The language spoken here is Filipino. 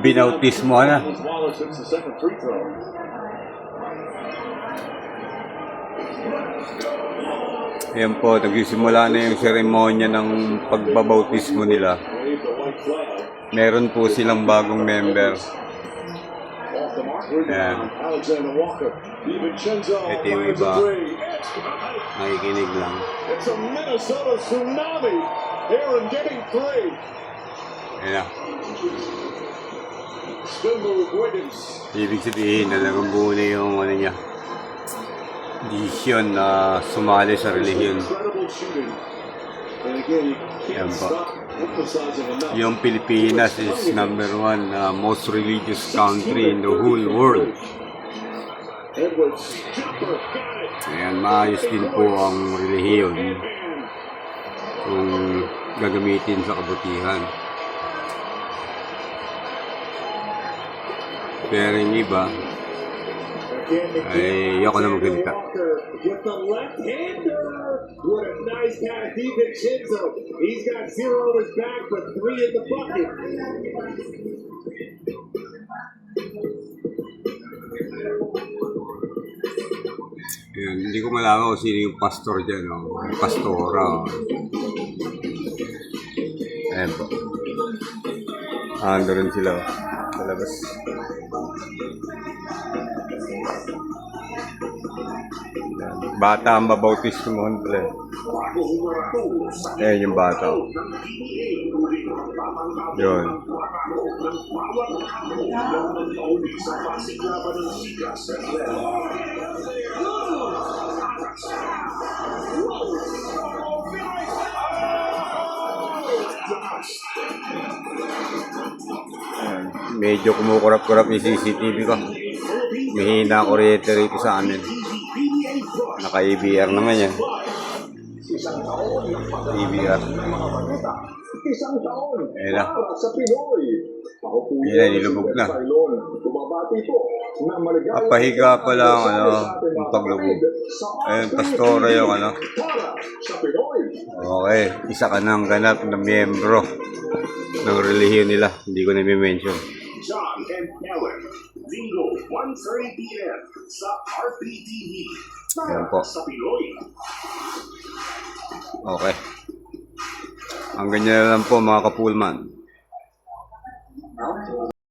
Binautismo na. Ayan po, nagsisimula na yung seremonya ng pagbabautismo nila. Meron po silang bagong member. Ayan. Ito yung iba. Nakikinig lang. Ayan. Ibig sabihin, talagang buo na yung ano niya. Desisyon na sumali sa relihiyon. Yan po. Yung Pilipinas is #1 most religious country in the whole world. Ayan, maayos din po ang relihiyon kung gagamitin sa kabutihan. Pero yung iba ay ayoko na magsalita. Ayan, hindi ko malaman kung sino yung pastor dyan, no? Yung pastora. Ayan po. Ando rin sila sa labas. Bata ang babautismohan pala. Ayan yung bata. Yun. Ayan. Medyo kumukurap-kurap yung CCTV ko. Mahina kuryente rito sa amin. Naka-EBR naman yan. EBR. Ayan na. Ayan na, nilubog na. Papahiga pa lang yung paglubog. Ayan, pastora yung Okay, isa ka nang ganap na miyembro ng relihiyon nila. Hindi ko na i-mention. John and Ellen, Linggo, 1:30 p.m. sa RPTV. Ayan po. Sa Pinoy. Okay. Ang ganyan na lang po mga kapulman.